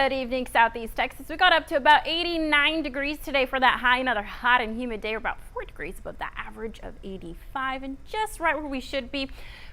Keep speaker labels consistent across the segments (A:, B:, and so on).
A: Good evening, Southeast Texas. We got up to about 89 degrees today for that high. Another hot and humid day. We're about 4 degrees above the average of 85 and just right where we should be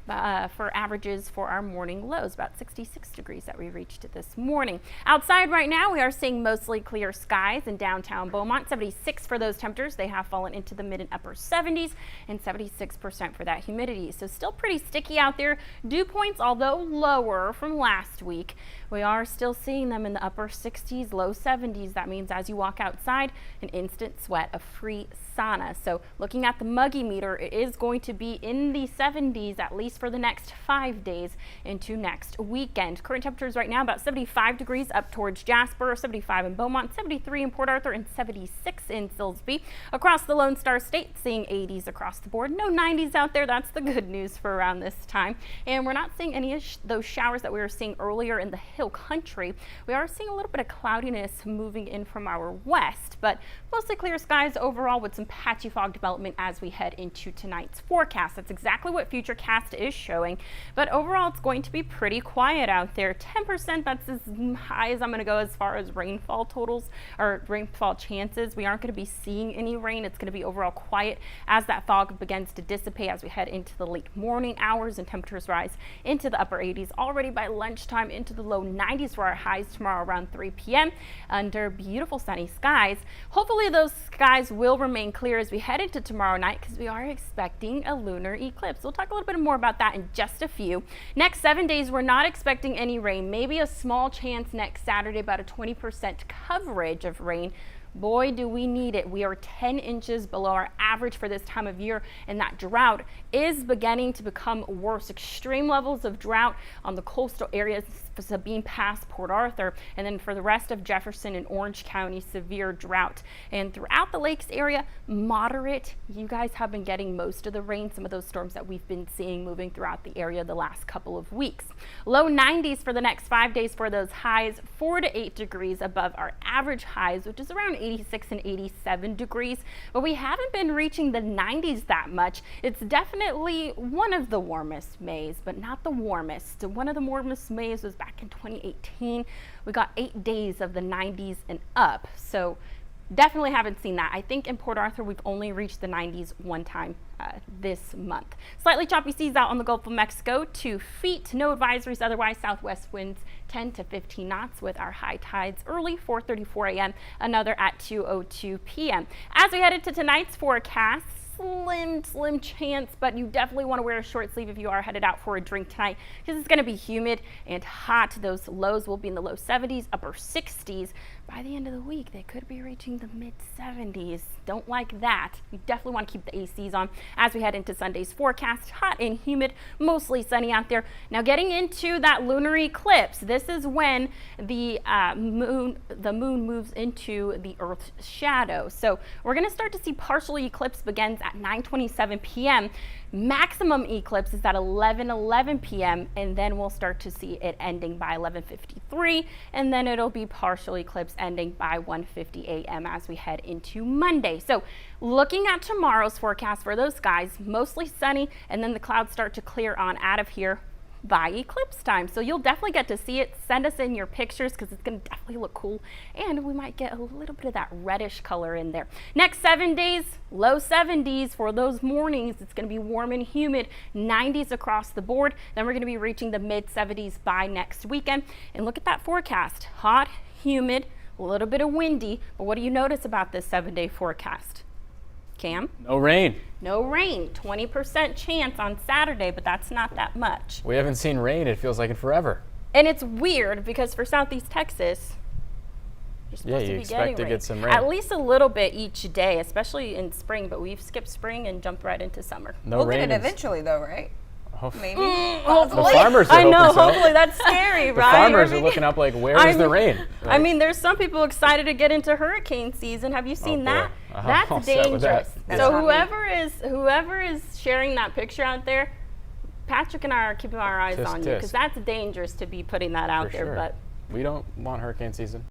A: for averages for our morning lows, about 66 degrees that we reached this morning. Outside right now, we are seeing mostly clear skies in downtown Beaumont. 76 for those temperatures. They have fallen into the mid and upper 70s and 76% for that humidity. So still pretty sticky out there. Dew points, although lower from last week, we are still seeing them in the upper 60s, low 70s. That means as you walk outside, an instant sweat, a free sauna. So looking at the muggy meter, it is going to be in the 70s at least for the next 5 days into next weekend. Current temperatures right now about 75 degrees up towards Jasper, 75 in Beaumont, 73 in Port Arthur, and 76 in Silsbee. Across the Lone Star State, seeing 80s across the board. No 90s out there. That's the good news for around this time. And we're not seeing any of those showers that we were seeing earlier in the hill country. We are seeing a little bit of cloudiness moving in from our west, but mostly clear skies overall with some patchy fog development as we head into tonight's forecast. That's exactly what Futurecast is showing, but overall it's going to be pretty quiet out there. 10%, that's as high as I'm going to go as far as rainfall totals or rainfall chances. We aren't going to be seeing any rain. It's going to be overall quiet as that fog begins to dissipate as we head into the late morning hours and temperatures rise into the upper 80s already by lunchtime, into the low 90s for our highs tomorrow around 3 p.m. under beautiful sunny skies. Hopefully those skies will remain clear as we head into tomorrow night because we are expecting a lunar eclipse. We'll talk a little bit more about that in just a few. Next 7 days, we're not expecting any rain. Maybe a small chance next Saturday, about a 20% coverage of rain. Boy, do we need it. We are 10 inches below our average for this time of year, and that drought is beginning to become worse. Extreme levels of drought on the coastal areas, Sabine Pass, Port Arthur, and then for the rest of Jefferson and Orange County, severe drought. And throughout the lakes area, moderate. You guys have been getting most of the rain, some of those storms that we've been seeing moving throughout the area the last couple of weeks. Low 90s for the next 5 days for those highs, 4 to 8 degrees above our average highs, which is around 86 and 87 degrees, but we haven't been reaching the 90s that much. It's definitely one of the warmest Mays, but not the warmest. One of the warmest Mays was back in 2018. We got 8 days of the 90s and up, so definitely haven't seen that. I think in Port Arthur we've only reached the 90s one time this month. Slightly choppy seas out on the Gulf of Mexico, 2 feet. No advisories otherwise. Southwest winds 10 to 15 knots with our high tides early 4:34 a.m. Another at 2:02 p.m. As we head into tonight's forecast, slim chance, but you definitely want to wear a short sleeve if you are headed out for a drink tonight because it's going to be humid and hot. Those lows will be in the low 70s, upper 60s. By the end of the week, they could be reaching the mid 70s. Don't like that. You definitely want to keep the ACs on as we head into Sunday's forecast. Hot and humid, mostly sunny out there. Now getting into that lunar eclipse, this is when the moon moves into the Earth's shadow. So we're going to start to see partial eclipse begins at 9:27 p.m. Maximum eclipse is at 11:11 p.m. and then we'll start to see it ending by 11:53, and then it'll be partial eclipse ending by 1:50 a.m. as we head into Monday. So looking at tomorrow's forecast for those skies, mostly sunny, and then the clouds start to clear on out of here by eclipse time. So you'll definitely get to see it. Send us in your pictures because it's going to definitely look cool, and we might get a little bit of that reddish color in there. Next 7 days, low 70s for those mornings. It's going to be warm and humid, 90s across the board. Then we're going to be reaching the mid 70s by next weekend. And look at that forecast. Hot, humid, a little bit of windy, but what do you notice about this 7-day forecast? Cam?
B: No rain.
A: No rain. 20% chance on Saturday, but that's not that much.
B: We haven't seen rain. It feels like it forever.
A: And it's weird because for Southeast Texas, you're supposed to be
B: expect to
A: rain.
B: get some rain.
A: At least a little bit each day, especially in spring, but we've skipped spring and jumped right into summer.
B: No
C: We'll
B: rain.
C: get it eventually though, right? Maybe.
B: The farmers are
A: I know,
B: hoping so.
A: hopefully that's scary,
B: The
A: right?
B: farmers are looking up like, where is the rain?
A: I mean, there's some people excited to get into hurricane season. Have you seen that? That's
B: all set with that.
A: dangerous. So whoever is sharing that picture out there, Patrick and I are keeping our eyes on you because that's dangerous to be putting that out there.
B: Sure.
A: But
B: we don't want hurricane season.